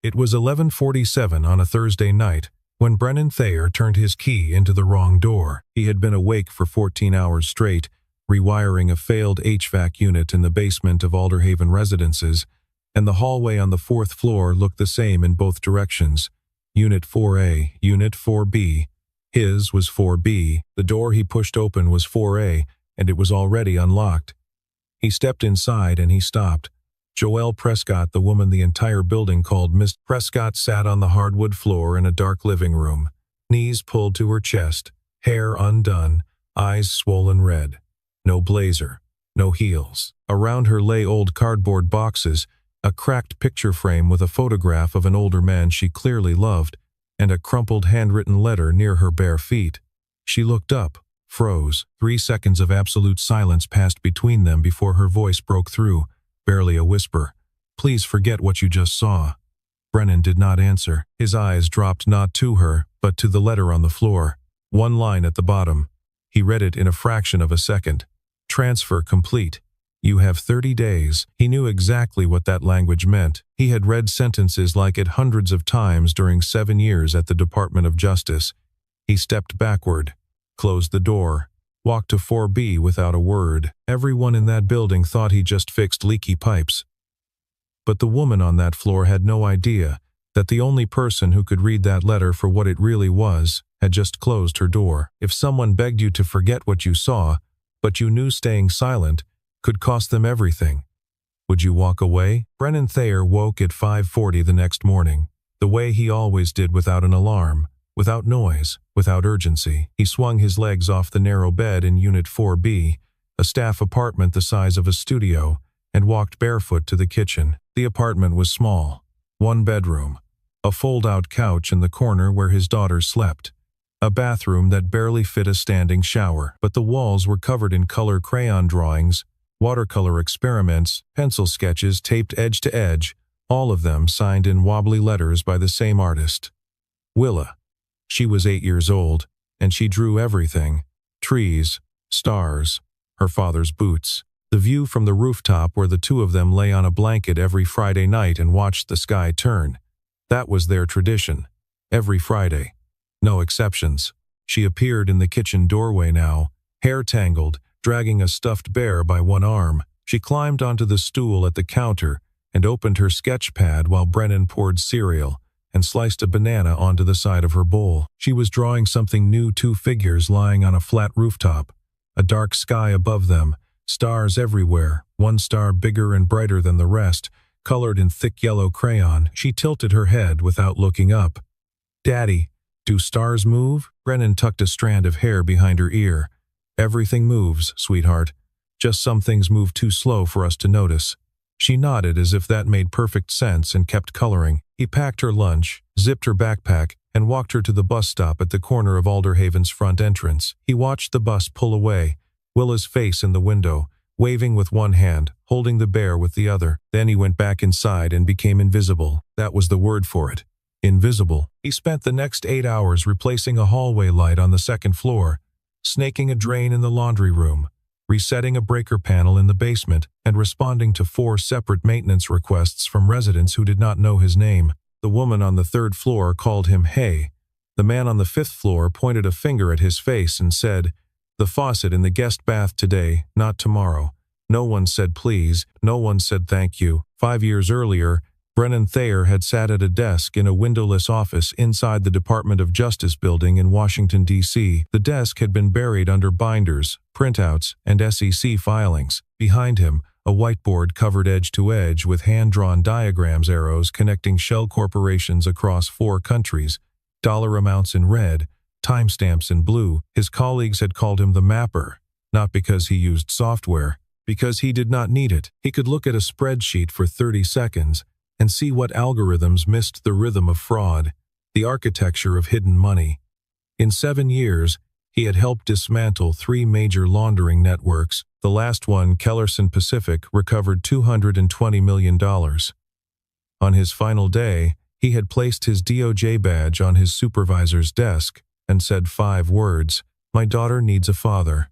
It was 11:47 on a Thursday night when Brennan Thayer turned his key into the wrong door. He had been awake for 14 hours straight, rewiring a failed HVAC unit in the basement of Alderhaven Residences, and the hallway on the 4th floor looked the same in both directions. Unit 4A, Unit 4B. His was 4B. The door he pushed open was 4A, and it was already unlocked. He stepped inside and he stopped. Joelle Prescott, the woman the entire building called Miss Prescott, sat on the hardwood floor in a dark living room, knees pulled to her chest, hair undone, eyes swollen red. No blazer, no heels. Around her lay old cardboard boxes, a cracked picture frame with a photograph of an older man she clearly loved, and a crumpled handwritten letter near her bare feet. She looked up, froze. 3 seconds of absolute silence passed between them before her voice broke through, barely a whisper. "Please forget what you just saw." Brennan did not answer. His eyes dropped not to her, but to the letter on the floor. One line at the bottom. He read it in a fraction of a second. "Transfer complete. You have 30 days." He knew exactly what that language meant. He had read sentences like it hundreds of times during 7 years at the Department of Justice. He stepped backward, closed the door, walked to 4B without a word. Everyone in that building thought he just fixed leaky pipes. But the woman on that floor had no idea that the only person who could read that letter for what it really was had just closed her door. If someone begged you to forget what you saw, but you knew staying silent could cost them everything, would you walk away? Brennan Thayer woke at 5:40 the next morning, the way he always did, without an alarm, without noise, without urgency. He swung his legs off the narrow bed in Unit 4B, a staff apartment the size of a studio, and walked barefoot to the kitchen. The apartment was small. 1 bedroom, a fold-out couch in the corner where his daughter slept, a bathroom that barely fit a standing shower, but the walls were covered in color crayon drawings, watercolor experiments, pencil sketches taped edge to edge, all of them signed in wobbly letters by the same artist. Willa. She was 8 years old, and she drew everything: trees, stars, her father's boots. The view from the rooftop where the two of them lay on a blanket every Friday night and watched the sky turn. That was their tradition. Every Friday. No exceptions. She appeared in the kitchen doorway now, hair tangled, dragging a stuffed bear by one arm. She climbed onto the stool at the counter and opened her sketch pad while Brennan poured cereal and sliced a banana onto the side of her bowl. She was drawing something new: 2 figures lying on a flat rooftop, a dark sky above them, stars everywhere, one star bigger and brighter than the rest, colored in thick yellow crayon. She tilted her head without looking up. "Daddy, do stars move?" Brennan tucked a strand of hair behind her ear. "Everything moves, sweetheart. Just some things move too slow for us to notice." She nodded as if that made perfect sense and kept coloring. He packed her lunch, zipped her backpack, and walked her to the bus stop at the corner of Alderhaven's front entrance. He watched the bus pull away, Willa's face in the window, waving with one hand, holding the bear with the other. Then he went back inside and became invisible. That was the word for it. Invisible. He spent the next 8 hours replacing a hallway light on the 2nd floor, snaking a drain in the laundry room, resetting a breaker panel in the basement, and responding to 4 separate maintenance requests from residents who did not know his name. The woman on the 3rd floor called him "Hey." The man on the 5th floor pointed a finger at his face and said, "The faucet in the guest bath today, not tomorrow." No one said please, no one said thank you. 5 years earlier, Brennan Thayer had sat at a desk in a windowless office inside the Department of Justice building in Washington, D.C. The desk had been buried under binders, printouts, and SEC filings. Behind him, a whiteboard covered edge to edge with hand-drawn diagrams, arrows connecting shell corporations across 4 countries, dollar amounts in red, timestamps in blue. His colleagues had called him the Mapper, not because he used software, because he did not need it. He could look at a spreadsheet for 30 seconds and see what algorithms missed the rhythm of fraud, the architecture of hidden money. In 7 years, he had helped dismantle 3 major laundering networks. The last one, Kellerson Pacific, recovered $220 million. On his final day, he had placed his DOJ badge on his supervisor's desk and said 5 words: "My daughter needs a father."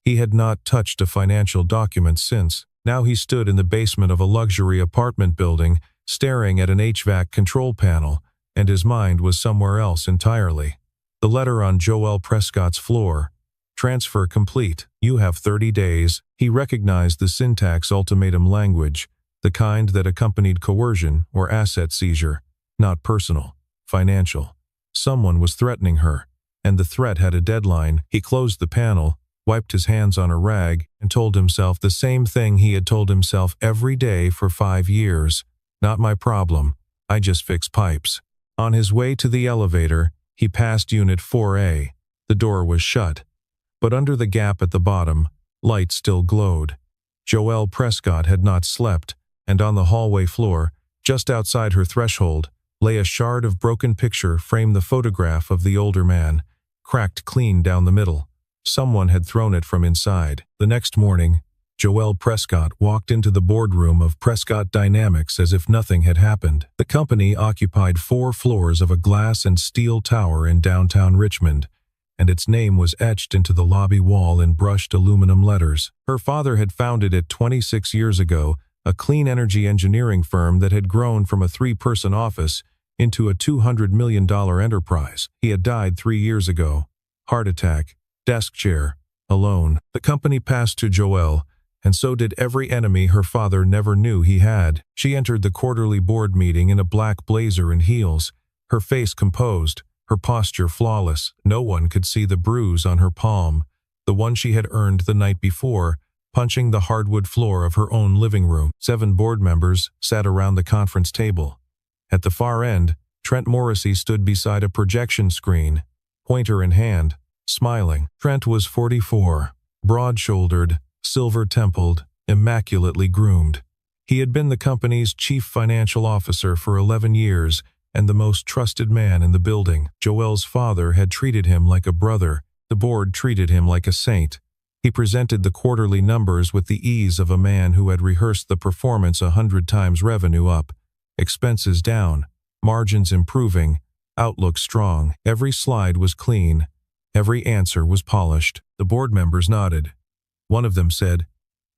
He had not touched a financial document since. Now he stood in the basement of a luxury apartment building, staring at an HVAC control panel, and his mind was somewhere else entirely. The letter on Joel Prescott's floor. Transfer complete. You have 30 days. He recognized the syntax ultimatum language, the kind that accompanied coercion or asset seizure, not personal, financial. Someone was threatening her, and the threat had a deadline. He closed the panel, wiped his hands on a rag, and told himself the same thing he had told himself every day for 5 years. Not my problem. I just fix pipes. On his way to the elevator, he passed Unit 4A. The door was shut, but under the gap at the bottom, light still glowed. Joel Prescott had not slept, and on the hallway floor, just outside her threshold, lay a shard of broken picture framed the photograph of the older man, cracked clean down the middle. Someone had thrown it from inside. The next morning, Joel Prescott walked into the boardroom of Prescott Dynamics as if nothing had happened. The company occupied 4 floors of a glass and steel tower in downtown Richmond, and its name was etched into the lobby wall in brushed aluminum letters. Her father had founded it 26 years ago, a clean energy engineering firm that had grown from a 3-person office into a $200 million enterprise. He had died 3 years ago. Heart attack, desk chair, alone. The company passed to Joelle, and so did every enemy her father never knew he had. She entered the quarterly board meeting in a black blazer and heels, her face composed, her posture flawless. No one could see the bruise on her palm, the one she had earned the night before, punching the hardwood floor of her own living room. 7 board members sat around the conference table. At the far end, Trent Morrissey stood beside a projection screen, pointer in hand, smiling. Trent was 44, broad-shouldered, silver-templed, immaculately groomed. He had been the company's chief financial officer for 11 years and the most trusted man in the building. Joel's father had treated him like a brother. The board treated him like a saint. He presented the quarterly numbers with the ease of a man who had rehearsed the performance 100 times. Revenue up, expenses down, margins improving, outlook strong. Every slide was clean. Every answer was polished. The board members nodded. One of them said,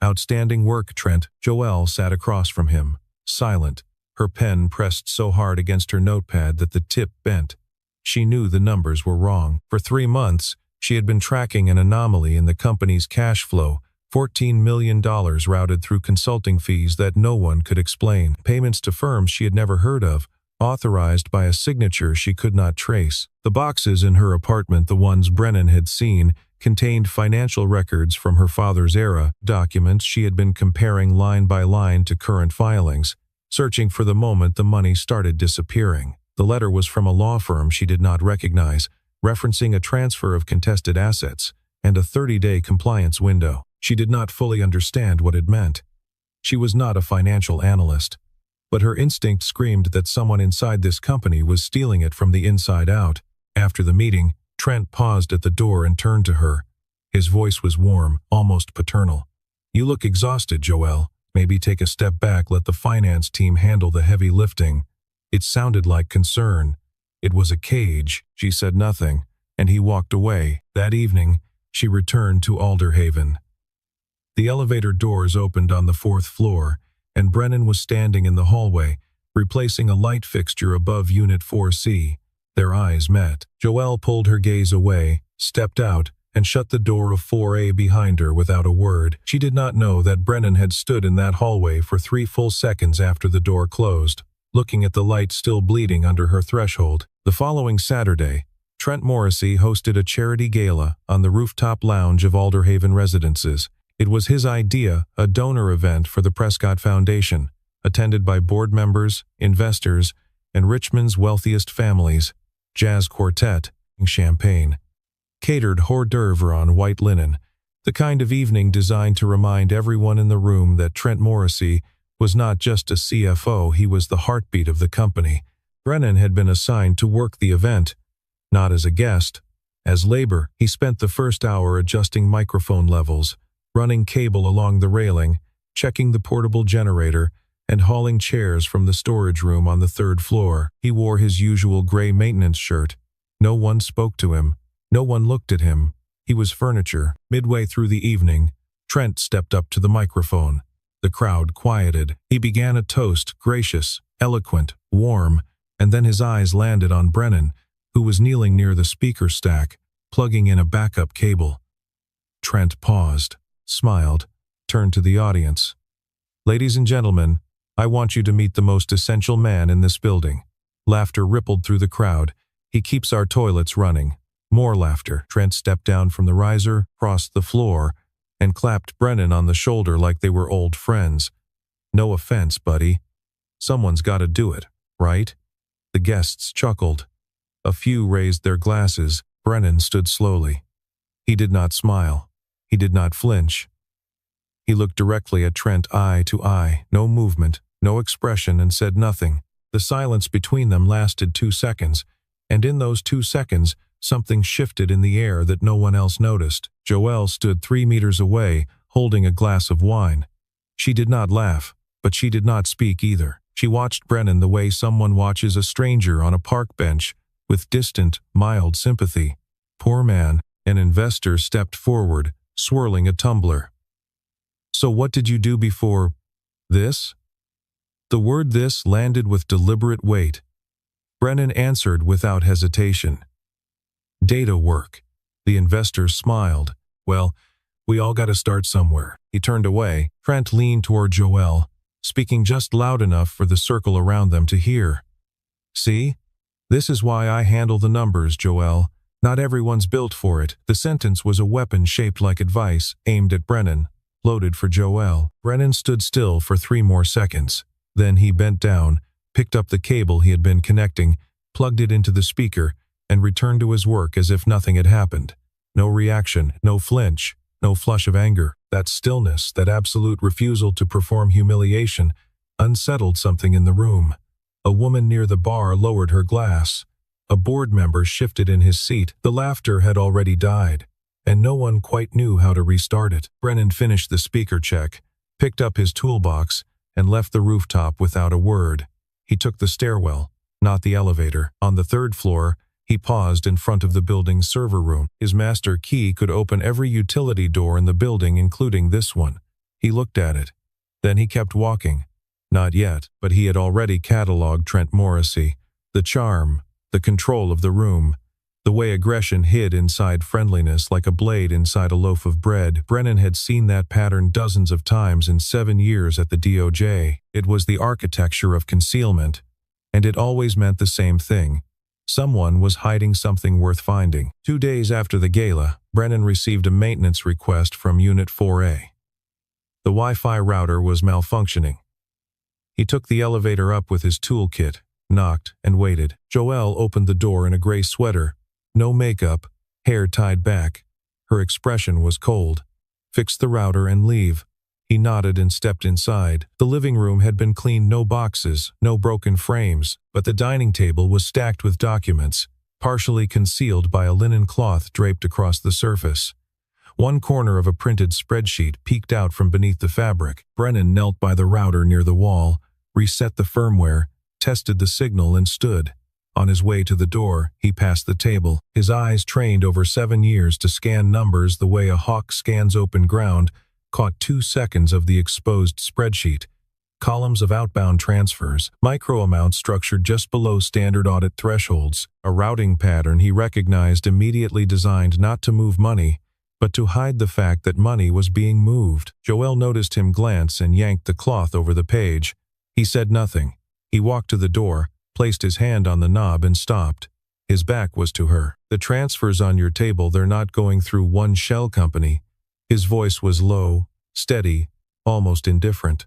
"Outstanding work, Trent." Joelle sat across from him, silent, her pen pressed so hard against her notepad that the tip bent. She knew the numbers were wrong. For 3 months, she had been tracking an anomaly in the company's cash flow, $14 million routed through consulting fees that no one could explain, payments to firms she had never heard of, authorized by a signature she could not trace. The boxes in her apartment, the ones Brennan had seen, contained financial records from her father's era, documents she had been comparing line by line to current filings, searching for the moment the money started disappearing. The letter was from a law firm she did not recognize, referencing a transfer of contested assets and a 30-day compliance window. She did not fully understand what it meant. She was not a financial analyst, but her instinct screamed that someone inside this company was stealing it from the inside out. After the meeting, Trent paused at the door and turned to her. His voice was warm, almost paternal. "You look exhausted, Joelle. Maybe take a step back, let the finance team handle the heavy lifting." It sounded like concern. It was a cage. She said nothing, and he walked away. That evening, she returned to Alderhaven. The elevator doors opened on the 4th floor, and Brennan was standing in the hallway, replacing a light fixture above Unit 4C. Their eyes met. Joelle pulled her gaze away, stepped out, and shut the door of 4A behind her without a word. She did not know that Brennan had stood in that hallway for 3 full seconds after the door closed, looking at the light still bleeding under her threshold. The following Saturday, Trent Morrissey hosted a charity gala on the rooftop lounge of Alderhaven Residences. It was his idea, a donor event for the Prescott Foundation, attended by board members, investors, and Richmond's wealthiest families. Jazz quartet, champagne, catered hors d'oeuvre on white linen, the kind of evening designed to remind everyone in the room that Trent Morrissey was not just a CFO, he was the heartbeat of the company. Brennan had been assigned to work the event, not as a guest, as labor. He spent the first hour adjusting microphone levels, running cable along the railing, checking the portable generator, and hauling chairs from the storage room on the 3rd floor. He wore his usual gray maintenance shirt. No one spoke to him. No one looked at him. He was furniture. Midway through the evening, Trent stepped up to the microphone. The crowd quieted. He began a toast, gracious, eloquent, warm, and then his eyes landed on Brennan, who was kneeling near the speaker stack, plugging in a backup cable. Trent paused, smiled, turned to the audience. "Ladies and gentlemen, I want you to meet the most essential man in this building." Laughter rippled through the crowd. "He keeps our toilets running." More laughter. Trent stepped down from the riser, crossed the floor, and clapped Brennan on the shoulder like they were old friends. "No offense, buddy. Someone's got to do it, right?" The guests chuckled. A few raised their glasses. Brennan stood slowly. He did not smile. He did not flinch. He looked directly at Trent eye to eye, no movement, no expression, and said nothing. The silence between them lasted 2 seconds, and in those 2 seconds, something shifted in the air that no one else noticed. Joelle stood 3 meters away, holding a glass of wine. She did not laugh, but she did not speak either. She watched Brennan the way someone watches a stranger on a park bench, with distant, mild sympathy. "Poor man." An investor stepped forward, swirling a tumbler. "So what did you do before this?" The word "this" landed with deliberate weight. Brennan answered without hesitation. "Data work." The investor smiled. "Well, we all got to start somewhere." He turned away. Trent leaned toward Joelle, speaking just loud enough for the circle around them to hear. "See? This is why I handle the numbers, Joelle. Not everyone's built for it." The sentence was a weapon shaped like advice, aimed at Brennan, loaded for Joelle. Brennan stood still for 3 more seconds. Then he bent down, picked up the cable he had been connecting, plugged it into the speaker, and returned to his work as if nothing had happened. No reaction, no flinch, no flush of anger. That stillness, that absolute refusal to perform humiliation, unsettled something in the room. A woman near the bar lowered her glass. A board member shifted in his seat. The laughter had already died, and no one quite knew how to restart it. Brennan finished the speaker check, picked up his toolbox, and left the rooftop without a word. He took the stairwell, not the elevator. On the 3rd floor, he paused in front of the building's server room. His master key could open every utility door in the building, including this one. He looked at it. Then he kept walking. Not yet, but he had already catalogued Trent Morrissey. The charm, the control of the room, the way aggression hid inside friendliness like a blade inside a loaf of bread. Brennan had seen that pattern dozens of times in 7 years at the DOJ. It was the architecture of concealment, and it always meant the same thing. Someone was hiding something worth finding. 2 days after the gala, Brennan received a maintenance request from Unit 4A. The Wi-Fi router was malfunctioning. He took the elevator up with his toolkit, knocked, and waited. Joelle opened the door in a gray sweater. No makeup, hair tied back. Her expression was cold. "Fix the router and leave." He nodded and stepped inside. The living room had been cleaned, no boxes, no broken frames, but the dining table was stacked with documents, partially concealed by a linen cloth draped across the surface. One corner of a printed spreadsheet peeked out from beneath the fabric. Brennan knelt by the router near the wall, reset the firmware, tested the signal, and stood. On his way to the door, he passed the table, his eyes trained over 7 years to scan numbers the way a hawk scans open ground, caught 2 seconds of the exposed spreadsheet. Columns of outbound transfers, micro amounts structured just below standard audit thresholds, a routing pattern he recognized immediately, designed not to move money, but to hide the fact that money was being moved. Joelle noticed him glance and yanked the cloth over the page. He said nothing. He walked to the door, placed his hand on the knob, and stopped. His back was to her. "The transfers on your table, they're not going through one shell company." His voice was low, steady, almost indifferent.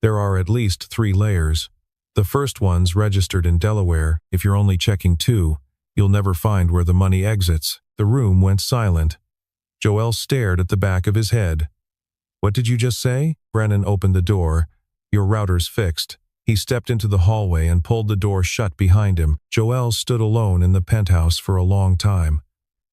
"There are at least 3 layers. The first one's registered in Delaware. If you're only checking 2, you'll never find where the money exits." The room went silent. Joelle stared at the back of his head. "What did you just say?" Brennan opened the door. "Your router's fixed." He stepped into the hallway and pulled the door shut behind him. Joelle stood alone in the penthouse for a long time.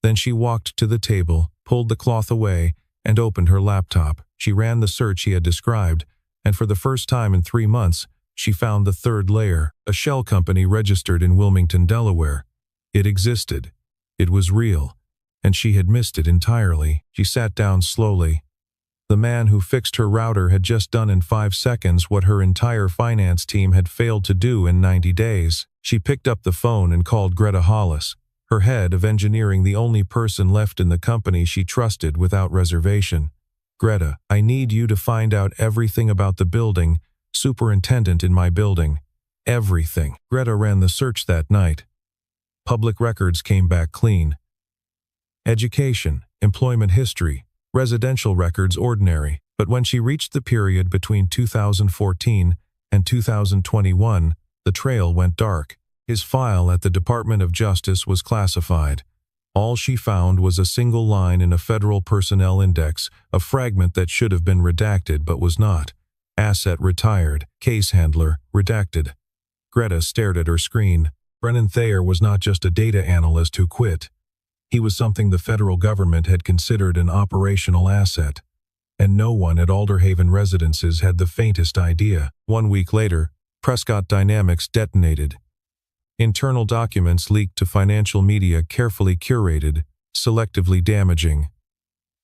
Then she walked to the table, pulled the cloth away, and opened her laptop. She ran the search he had described, and for the first time in 3 months, she found the 3rd layer, a shell company registered in Wilmington, Delaware. It existed. It was real, and she had missed it entirely. She sat down slowly. The man who fixed her router had just done in 5 seconds what her entire finance team had failed to do in 90 days. She picked up the phone and called Greta Hollis, her head of engineering, the only person left in the company she trusted without reservation. "Greta, I need you to find out everything about the building, superintendent in my building. Everything." Greta ran the search that night. Public records came back clean. Education, employment history, residential records ordinary. But when she reached the period between 2014 and 2021, the trail went dark. His file at the Department of Justice was classified. All she found was a single line in a federal personnel index, a fragment that should have been redacted but was not. Asset retired, case handler redacted. Greta stared at her screen. Brennan Thayer was not just a data analyst who quit. He was something the federal government had considered an operational asset. And no one at Alderhaven Residences had the faintest idea. 1 week later, Prescott Dynamics detonated. Internal documents leaked to financial media, carefully curated, selectively damaging.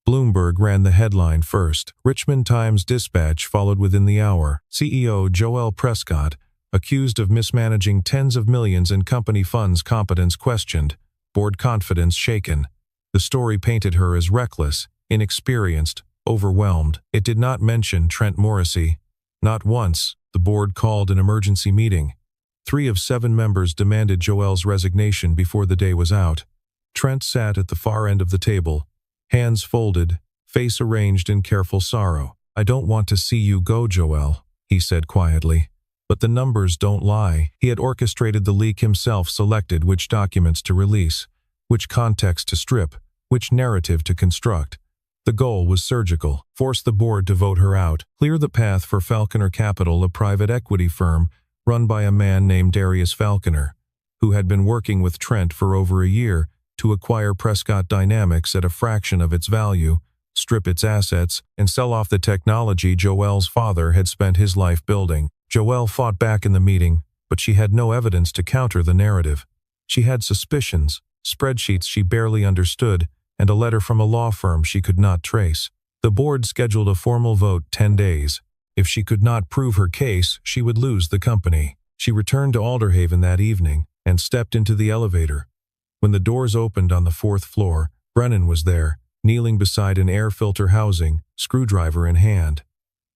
Bloomberg ran the headline first. Richmond Times-Dispatch followed within the hour. CEO Joel Prescott, accused of mismanaging tens of millions in company funds, competence questioned, board confidence shaken. The story painted her as reckless, inexperienced, overwhelmed. It did not mention Trent Morrissey. Not once. The board called an emergency meeting. 3 of 7 members demanded Joel's resignation before the day was out. Trent sat at the far end of the table, hands folded, face arranged in careful sorrow. "I don't want to see you go, Joel," he said quietly. But the numbers don't lie. He had orchestrated the leak himself, selected which documents to release, which context to strip, which narrative to construct. The goal was surgical: force the board to vote her out, clear the path for Falconer Capital, a private equity firm run by a man named Darius Falconer, who had been working with Trent for over a year to acquire Prescott Dynamics at a fraction of its value, strip its assets, and sell off the technology Joel's father had spent his life building. Joel fought back in the meeting, but she had no evidence to counter the narrative. She had suspicions, spreadsheets she barely understood, and a letter from a law firm she could not trace. The board scheduled a formal vote 10 days. If she could not prove her case, she would lose the company. She returned to Alderhaven that evening and stepped into the elevator. When the doors opened on the 4th floor, Brennan was there, kneeling beside an air filter housing, screwdriver in hand.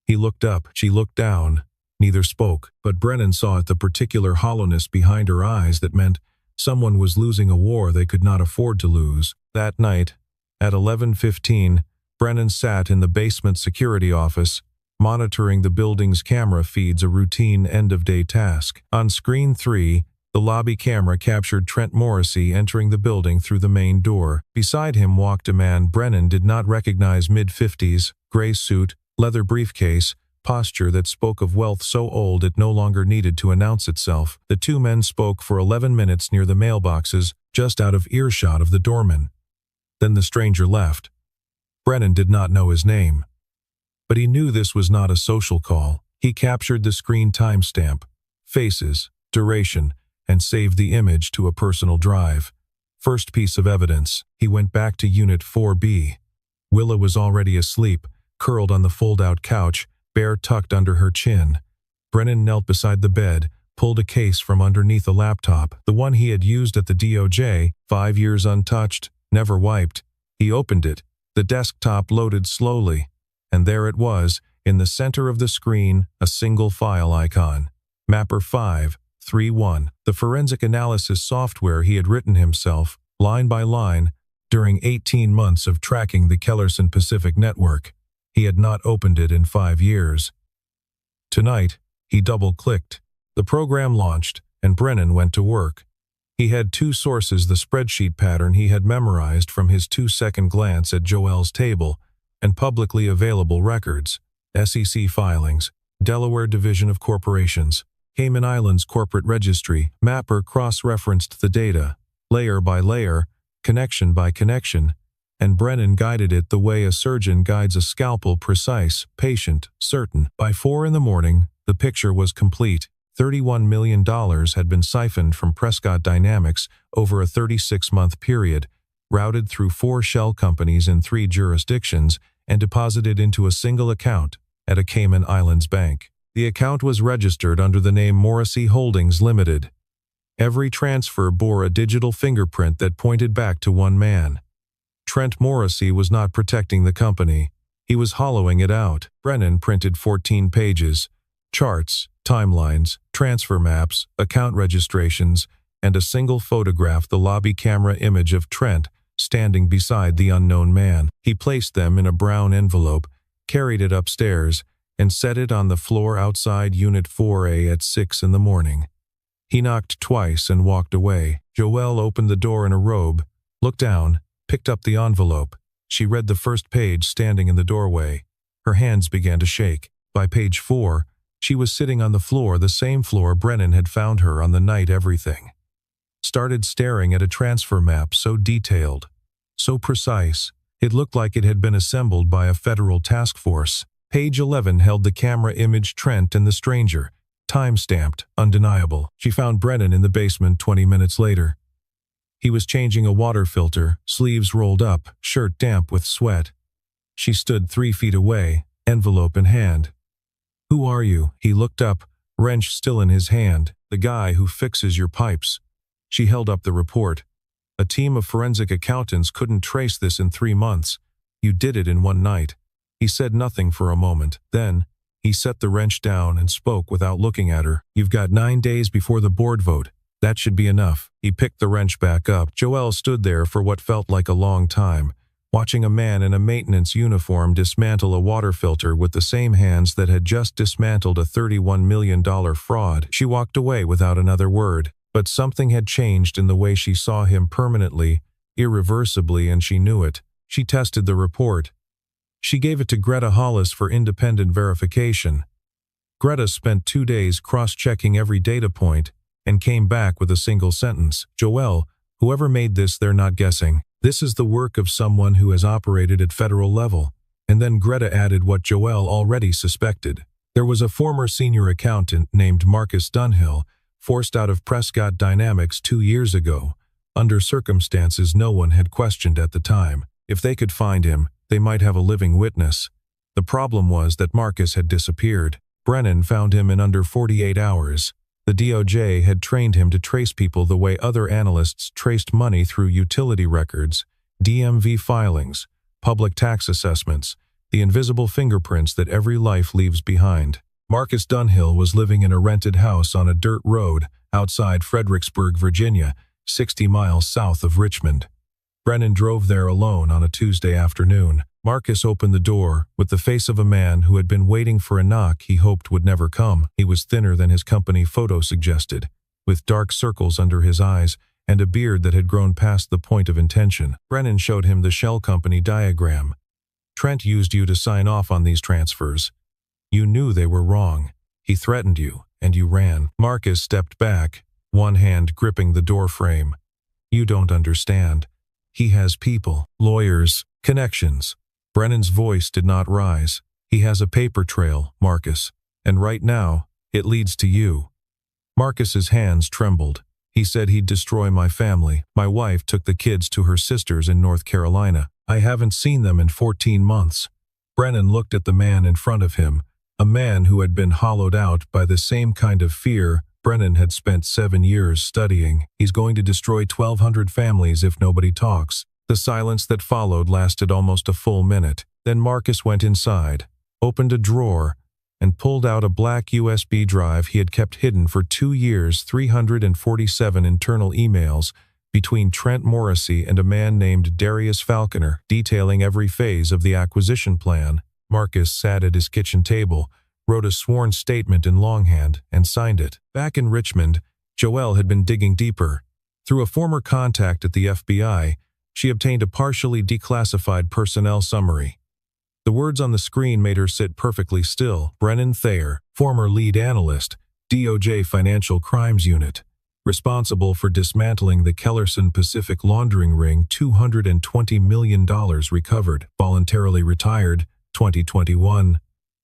He looked up, she looked down. Neither spoke, but Brennan saw at the particular hollowness behind her eyes that meant someone was losing a war they could not afford to lose. That night, at 11:15, Brennan sat in the basement security office, monitoring the building's camera feeds, a routine end-of-day task. On screen 3, the lobby camera captured Trent Morrissey entering the building through the main door. Beside him walked a man Brennan did not recognize, mid-50s, gray suit, leather briefcase, posture that spoke of wealth so old it no longer needed to announce itself. The 2 men spoke for 11 minutes near the mailboxes, just out of earshot of the doorman. Then the stranger left. Brennan did not know his name. But he knew this was not a social call. He captured the screen timestamp, faces, duration, and saved the image to a personal drive. First piece of evidence, he went back to Unit 4B. Willa was already asleep, curled on the fold-out couch, bare tucked under her chin. Brennan knelt beside the bed, pulled a case from underneath a laptop, the one he had used at the DOJ, 5 years untouched, never wiped. He opened it. The desktop loaded slowly, and there it was, in the center of the screen, a single file icon. Mapper 531, the forensic analysis software he had written himself, line by line, during 18 months of tracking the Kellerson Pacific network. He had not opened it in 5 years. Tonight, he double-clicked. The program launched, and Brennan went to work. He had 2 sources: the spreadsheet pattern he had memorized from his 2-second glance at Joel's table, and publicly available records: SEC filings, Delaware Division of Corporations, Cayman Islands Corporate Registry. Mapper cross-referenced the data, layer by layer, connection by connection, and Brennan guided it the way a surgeon guides a scalpel: precise, patient, certain. By 4 in the morning, the picture was complete. $31 million had been siphoned from Prescott Dynamics over a 36-month period, routed through 4 shell companies in 3 jurisdictions, and deposited into a single account at a Cayman Islands bank. The account was registered under the name Morrissey Holdings Limited. Every transfer bore a digital fingerprint that pointed back to one man. Trent Morrissey was not protecting the company. He was hollowing it out. Brennan printed 14 pages, charts, timelines, transfer maps, account registrations, and a single photograph, the lobby camera image of Trent standing beside the unknown man. He placed them in a brown envelope, carried it upstairs, and set it on the floor outside Unit 4A at 6 in the morning. He knocked twice and walked away. Joelle opened the door in a robe, looked down, picked up the envelope. She read the first page standing in the doorway. Her hands began to shake. By page 4, she was sitting on the floor, the same floor Brennan had found her on the night everything. Started staring at a transfer map so detailed, so precise, it looked like it had been assembled by a federal task force. Page 11 held the camera image Trent and the stranger, time-stamped, undeniable. She found Brennan in the basement 20 minutes later. He was changing a water filter, sleeves rolled up, shirt damp with sweat. She stood 3 feet away, envelope in hand. "Who are you?" He looked up, wrench still in his hand. "The guy who fixes your pipes." She held up the report. "A team of forensic accountants couldn't trace this in 3 months. You did it in one night." He said nothing for a moment. Then, he set the wrench down and spoke without looking at her. "You've got 9 days before the board vote. That should be enough." He picked the wrench back up. Joelle stood there for what felt like a long time, watching a man in a maintenance uniform dismantle a water filter with the same hands that had just dismantled a $31 million fraud. She walked away without another word. But something had changed in the way she saw him permanently, irreversibly, and she knew it. She tested the report. She gave it to Greta Hollis for independent verification. Greta spent 2 days cross-checking every data point and came back with a single sentence. "Joelle, whoever made this, they're not guessing. This is the work of someone who has operated at federal level." And then Greta added what Joelle already suspected. There was a former senior accountant named Marcus Dunhill, forced out of Prescott Dynamics 2 years ago, under circumstances no one had questioned at the time. If they could find him, they might have a living witness. The problem was that Marcus had disappeared. Brennan found him in under 48 hours. The DOJ had trained him to trace people the way other analysts traced money through utility records, DMV filings, public tax assessments, the invisible fingerprints that every life leaves behind. Marcus Dunhill was living in a rented house on a dirt road outside Fredericksburg, Virginia, 60 miles south of Richmond. Brennan drove there alone on a Tuesday afternoon. Marcus opened the door with the face of a man who had been waiting for a knock he hoped would never come. He was thinner than his company photo suggested, with dark circles under his eyes and a beard that had grown past the point of intention. Brennan showed him the shell company diagram. "Trent used you to sign off on these transfers. You knew they were wrong. He threatened you, and you ran." Marcus stepped back, one hand gripping the door frame. "You don't understand. He has people, lawyers, connections." Brennan's voice did not rise. "He has a paper trail, Marcus, and right now, it leads to you." Marcus's hands trembled. "He said he'd destroy my family. My wife took the kids to her sisters in North Carolina. I haven't seen them in 14 months. Brennan looked at the man in front of him, a man who had been hollowed out by the same kind of fear Brennan had spent 7 years studying. "He's going to destroy 1,200 families if nobody talks." The silence that followed lasted almost a full minute. Then Marcus went inside, opened a drawer, and pulled out a black USB drive he had kept hidden for 2 years, 347 internal emails between Trent Morrissey and a man named Darius Falconer, detailing every phase of the acquisition plan. Marcus sat at his kitchen table, wrote a sworn statement in longhand, and signed it. Back in Richmond, Joelle had been digging deeper. Through a former contact at the FBI, she obtained a partially declassified personnel summary. The words on the screen made her sit perfectly still. Brennan Thayer, former lead analyst, DOJ Financial Crimes Unit, responsible for dismantling the Kellerson Pacific laundering ring, $220 million recovered, voluntarily retired, 2021.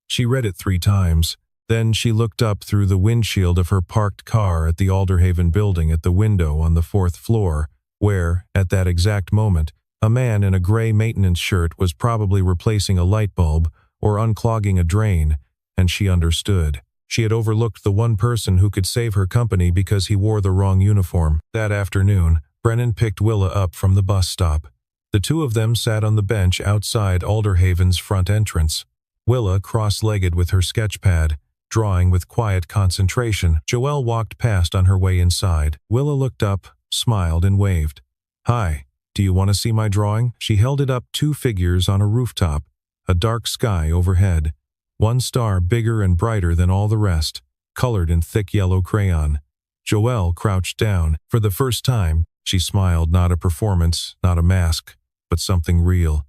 She read it 3 times. Then she looked up through the windshield of her parked car at the Alderhaven building at the window on the 4th floor, where, at that exact moment, A man in a gray maintenance shirt was probably replacing a light bulb or unclogging a drain, and she understood. She had overlooked the one person who could save her company because he wore the wrong uniform. That afternoon, Brennan picked Willa up from the bus stop. The two of them sat on the bench outside Alderhaven's front entrance. Willa cross-legged with her sketch pad, drawing with quiet concentration. Joelle walked past on her way inside. Willa looked up, smiled, and waved. "Hi, do you want to see my drawing?" She held it up. Two figures on a rooftop, a dark sky overhead. One star bigger and brighter than all the rest, colored in thick yellow crayon. Joelle crouched down. For the first time, she smiled, not a performance, not a mask, but something real.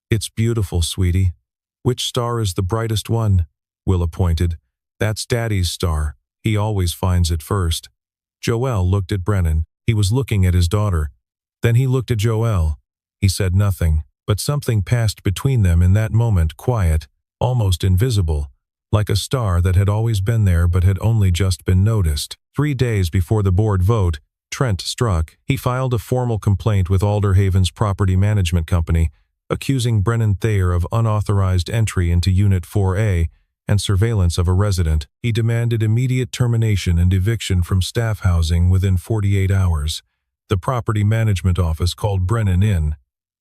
"It's beautiful, sweetie." "Which star is the brightest one?" Willa pointed. "That's Daddy's star. He always finds it first." Joelle looked at Brennan. He was looking at his daughter. Then he looked at Joelle. He said nothing, but something passed between them in that moment, quiet, almost invisible, like a star that had always been there but had only just been noticed. 3 days before the board vote, Trent struck. He filed a formal complaint with Alderhaven's property management company, accusing Brennan Thayer of unauthorized entry into Unit 4A and surveillance of a resident. He demanded immediate termination and eviction from staff housing within 48 hours. The property management office called Brennan in.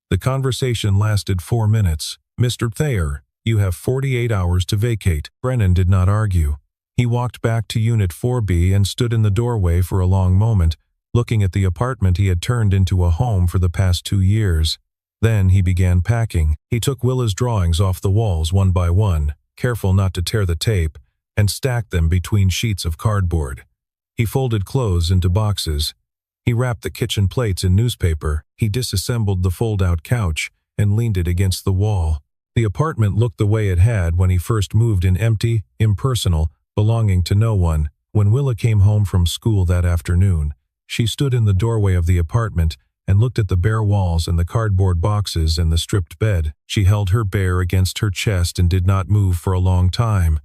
The conversation lasted 4 minutes. "Mr. Thayer, you have 48 hours to vacate." Brennan did not argue. He walked back to Unit 4B and stood in the doorway for a long moment, looking at the apartment he had turned into a home for the past 2 years. Then he began packing. He took Willa's drawings off the walls one by one, careful not to tear the tape, and stacked them between sheets of cardboard. He folded clothes into boxes. He wrapped the kitchen plates in newspaper. He disassembled the fold-out couch and leaned it against the wall. The apartment looked the way it had when he first moved in, empty, impersonal, belonging to no one. When Willa came home from school that afternoon, she stood in the doorway of the apartment and looked at the bare walls and the cardboard boxes and the stripped bed. She held her bear against her chest and did not move for a long time.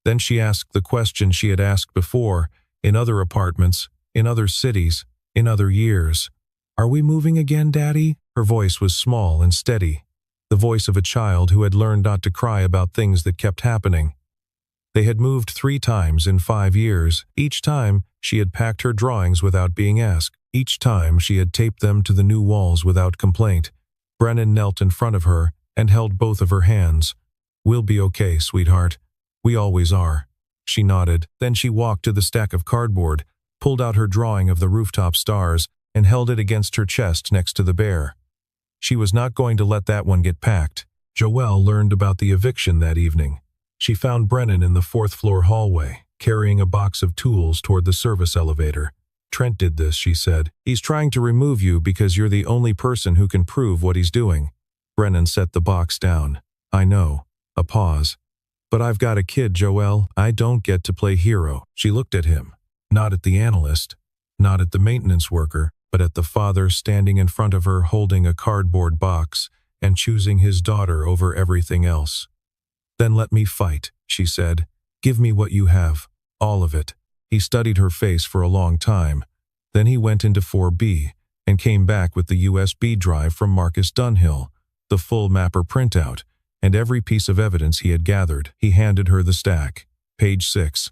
Then she asked the question she had asked before, in other apartments, in other cities, in other years. "Are we moving again, Daddy?" Her voice was small and steady, the voice of a child who had learned not to cry about things that kept happening. They had moved 3 times in 5 years. Each time, she had packed her drawings without being asked. Each time, she had taped them to the new walls without complaint. Brennan knelt in front of her and held both of her hands. "We'll be okay, sweetheart. We always are." She nodded. Then she walked to the stack of cardboard, pulled out her drawing of the rooftop stars, and held it against her chest next to the bear. She was not going to let that one get packed. Joelle learned about the eviction that evening. She found Brennan in the 4th-floor hallway, carrying a box of tools toward the service elevator. "Trent did this," she said. "He's trying to remove you because you're the only person who can prove what he's doing." Brennan set the box down. "I know." A pause. "But I've got a kid, Joelle. I don't get to play hero." She looked at him. Not at the analyst, not at the maintenance worker, but at the father standing in front of her holding a cardboard box and choosing his daughter over everything else. "Then let me fight," she said. "Give me what you have, all of it." He studied her face for a long time. Then he went into 4B and came back with the USB drive from Marcus Dunhill, the full mapper printout, and every piece of evidence he had gathered. He handed her the stack. "Page 6.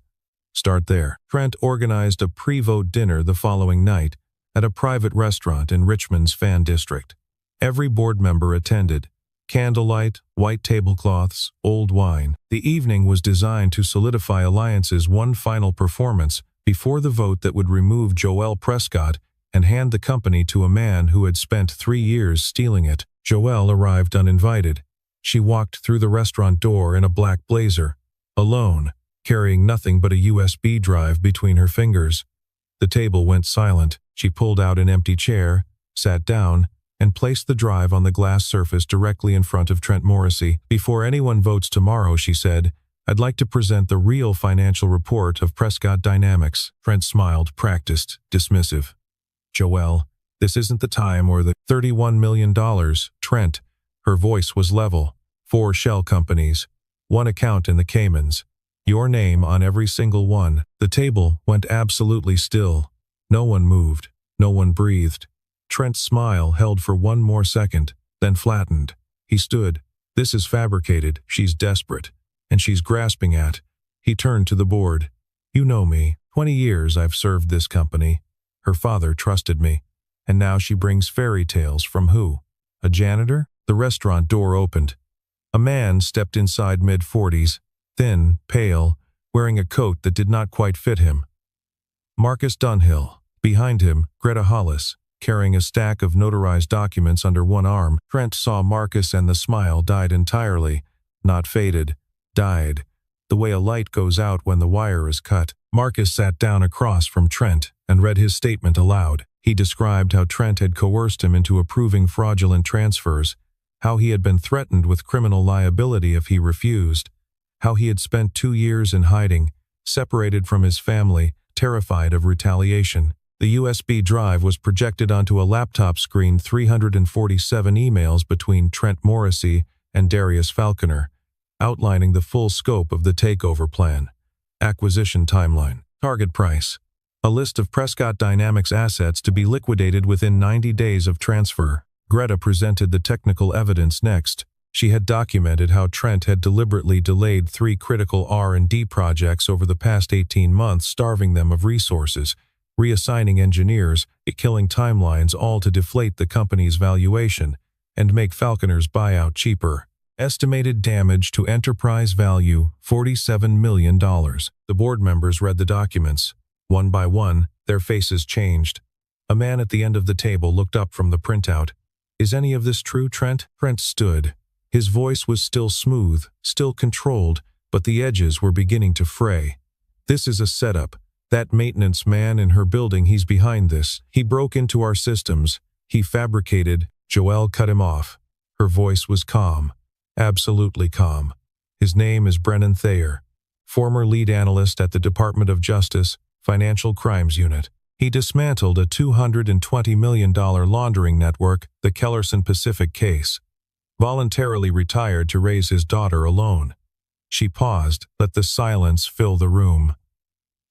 Start there." Trent organized a pre-vote dinner the following night at a private restaurant in Richmond's Fan District. Every board member attended. Candlelight, white tablecloths, old wine. The evening was designed to solidify Alliance's one final performance before the vote that would remove Joelle Prescott and hand the company to a man who had spent 3 years stealing it. Joelle arrived uninvited. She walked through the restaurant door in a black blazer, alone, carrying nothing but a USB drive between her fingers. The table went silent. She pulled out an empty chair, sat down, and placed the drive on the glass surface directly in front of Trent Morrissey. "Before anyone votes tomorrow," she said, "I'd like to present the real financial report of Prescott Dynamics." Trent smiled, practiced, dismissive. "Joelle, this isn't the time or the $31 million. Trent." Her voice was level. 4 shell companies. 1 account in the Caymans. Your name on every single one. The table went absolutely still. No one moved. No one breathed. Trent's smile held for one more second, then flattened. He stood. This is fabricated, she's desperate. And she's grasping at. He turned to the board. You know me. 20 years I've served this company. Her father trusted me. And now she brings fairy tales from who? A janitor? The restaurant door opened. A man stepped inside mid-40s, thin, pale, wearing a coat that did not quite fit him. Marcus Dunhill. Behind him, Greta Hollis, carrying a stack of notarized documents under one arm. Trent saw Marcus and the smile died entirely. Not faded. Died. The way a light goes out when the wire is cut. Marcus sat down across from Trent and read his statement aloud. He described how Trent had coerced him into approving fraudulent transfers, how he had been threatened with criminal liability if he refused, how he had spent 2 years in hiding, separated from his family, terrified of retaliation. The USB drive was projected onto a laptop screen. 347 emails between Trent Morrissey and Darius Falconer, outlining the full scope of the takeover plan. Acquisition timeline. Target price. A list of Prescott Dynamics assets to be liquidated within 90 days of transfer. Greta presented the technical evidence next. She had documented how Trent had deliberately delayed 3 critical R&D projects over the past 18 months, starving them of resources, reassigning engineers, killing timelines, all to deflate the company's valuation and make Falconer's buyout cheaper. Estimated damage to enterprise value, $47 million. The board members read the documents. One by one, their faces changed. A man at the end of the table looked up from the printout. Is any of this true, Trent? Trent stood. His voice was still smooth, still controlled, but the edges were beginning to fray. This is a setup. That maintenance man in her building, he's behind this. He broke into our systems. He fabricated. Joelle cut him off. Her voice was calm. Absolutely calm. His name is Brennan Thayer, former lead analyst at the Department of Justice, Financial Crimes Unit. He dismantled a $220 million laundering network, the Kellerson Pacific case. Voluntarily retired to raise his daughter alone. She paused, let the silence fill the room.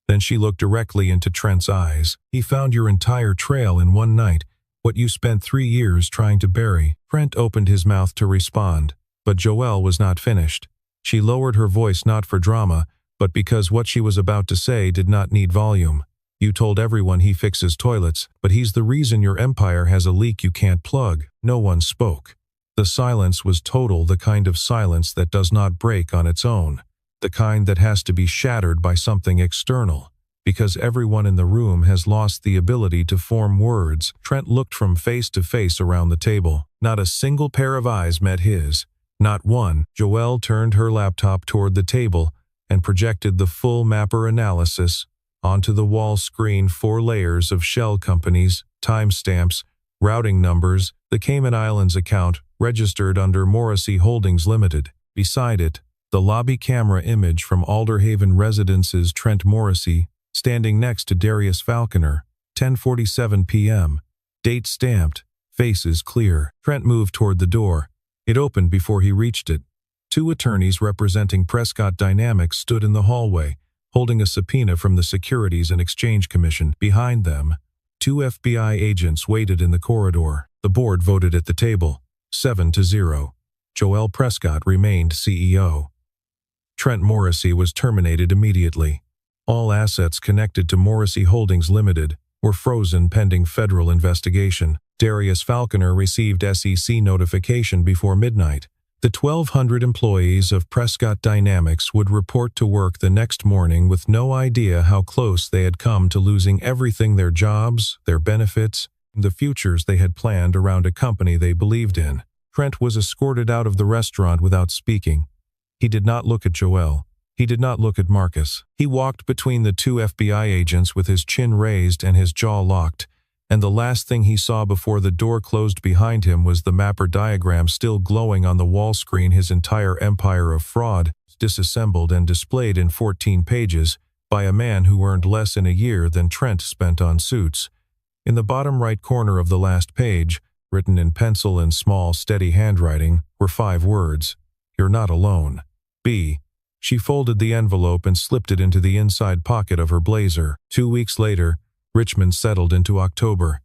Then she looked directly into Trent's eyes. He found your entire trail in one night, what you spent 3 years trying to bury. Trent opened his mouth to respond, but Joelle was not finished. She lowered her voice not for drama, but because what she was about to say did not need volume. You told everyone he fixes toilets, but he's the reason your empire has a leak you can't plug. No one spoke. The silence was total, the kind of silence that does not break on its own. The kind that has to be shattered by something external, because everyone in the room has lost the ability to form words. Trent looked from face to face around the table. Not a single pair of eyes met his. Not one. Joelle turned her laptop toward the table and projected the full mapper analysis onto the wall screen. 4 layers of shell companies, timestamps, routing numbers, the Cayman Islands account registered under Morrissey Holdings Limited. Beside it, the lobby camera image from Alderhaven Residences. Trent Morrissey, standing next to Darius Falconer, 10:47 p.m. Date stamped, faces clear. Trent moved toward the door. It opened before he reached it. 2 attorneys representing Prescott Dynamics stood in the hallway, holding a subpoena from the Securities and Exchange Commission. Behind them, 2 FBI agents waited in the corridor. The board voted at the table, 7-0. Joelle Prescott remained CEO. Trent Morrissey was terminated immediately. All assets connected to Morrissey Holdings Limited were frozen pending federal investigation. Darius Falconer received SEC notification before midnight. The 1,200 employees of Prescott Dynamics would report to work the next morning with no idea how close they had come to losing everything: their jobs, their benefits, the futures they had planned around a company they believed in. Trent was escorted out of the restaurant without speaking. He did not look at Joelle. He did not look at Marcus. He walked between the 2 FBI agents with his chin raised and his jaw locked, and the last thing he saw before the door closed behind him was the mapper diagram still glowing on the wall screen. His entire empire of fraud, disassembled and displayed in 14 pages by a man who earned less in a year than Trent spent on suits. In the bottom right corner of the last page, written in pencil and small, steady handwriting, were 5 words: "You're not alone. B." She folded the envelope and slipped it into the inside pocket of her blazer. 2 weeks later, Richmond settled into October.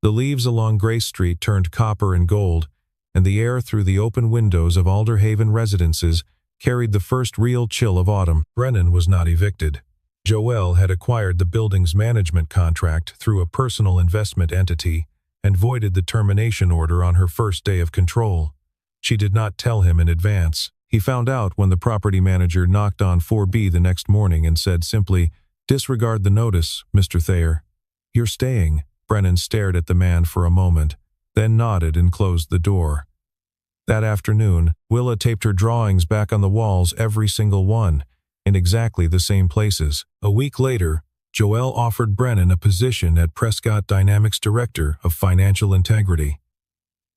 The leaves along Grace Street turned copper and gold, and the air through the open windows of Alderhaven residences carried the first real chill of autumn. Brennan was not evicted. Joelle had acquired the building's management contract through a personal investment entity and voided the termination order on her first day of control. She did not tell him in advance. He found out when the property manager knocked on 4B the next morning and said simply, "Disregard the notice, Mr. Thayer." "You're staying." Brennan stared at the man for a moment, then nodded and closed the door. That afternoon, Willa taped her drawings back on the walls, every single one, in exactly the same places. A week later, Joelle offered Brennan a position at Prescott Dynamics Director of Financial Integrity.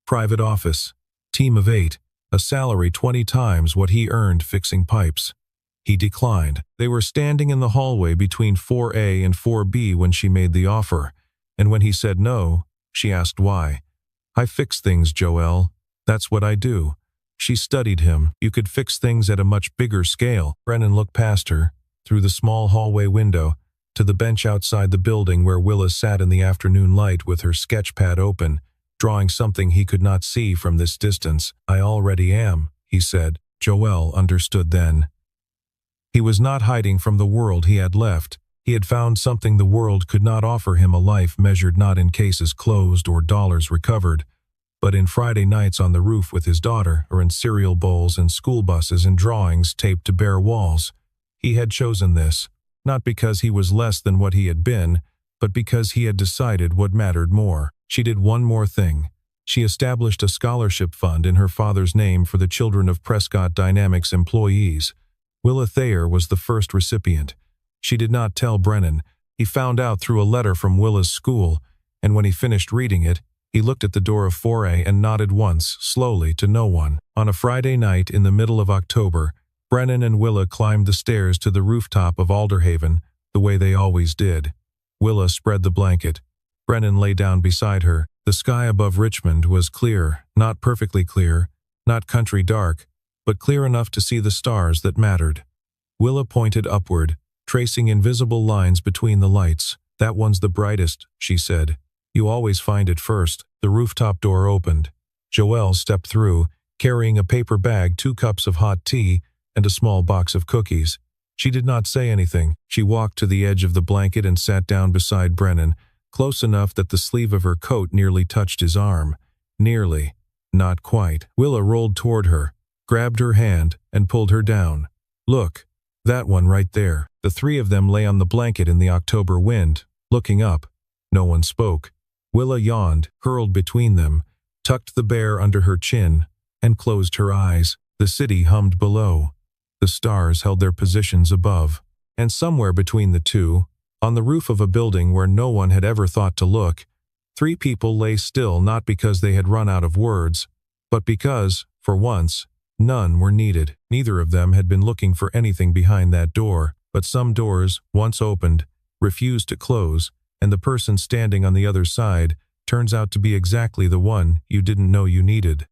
Private office, team of 8, a salary 20 times what he earned fixing pipes. He declined. They were standing in the hallway between 4A and 4B when she made the offer, and when he said no, she asked why. "I fix things, Joelle. That's what I do." She studied him. "You could fix things at a much bigger scale." Brennan looked past her, through the small hallway window, to the bench outside the building where Willa sat in the afternoon light with her sketch pad open, drawing something he could not see from this distance. "I already am," he said. Joelle understood then. He was not hiding from the world he had left. He had found something the world could not offer him, a life measured not in cases closed or dollars recovered, but in Friday nights on the roof with his daughter, or in cereal bowls and school buses and drawings taped to bare walls. He had chosen this, not because he was less than what he had been, but because he had decided what mattered more. She did one more thing. She established a scholarship fund in her father's name for the children of Prescott Dynamics employees. Willa Thayer was the first recipient. She did not tell Brennan. He found out through a letter from Willa's school, and when he finished reading it, he looked at the door of 4A and nodded once, slowly, to no one. On a Friday night in the middle of October, Brennan and Willa climbed the stairs to the rooftop of Alderhaven, the way they always did. Willa spread the blanket. Brennan lay down beside her. The sky above Richmond was clear, not perfectly clear, not country dark, but clear enough to see the stars that mattered. Willa pointed upward, tracing invisible lines between the lights. "That one's the brightest," she said. "You always find it first." The rooftop door opened. Joelle stepped through, carrying a paper bag, 2 cups of hot tea, and a small box of cookies. She did not say anything. She walked to the edge of the blanket and sat down beside Brennan, close enough that the sleeve of her coat nearly touched his arm. Nearly. Not quite. Willa rolled toward her, grabbed her hand, and pulled her down. "Look. That one right there." The 3 of them lay on the blanket in the October wind, looking up. No one spoke. Willa yawned, curled between them, tucked the bear under her chin, and closed her eyes. The city hummed below. The stars held their positions above. And somewhere between the two, on the roof of a building where no one had ever thought to look, 3 people lay still, not because they had run out of words, but because, for once, none were needed. Neither of them had been looking for anything behind that door, but some doors, once opened, refused to close, and the person standing on the other side turns out to be exactly the one you didn't know you needed.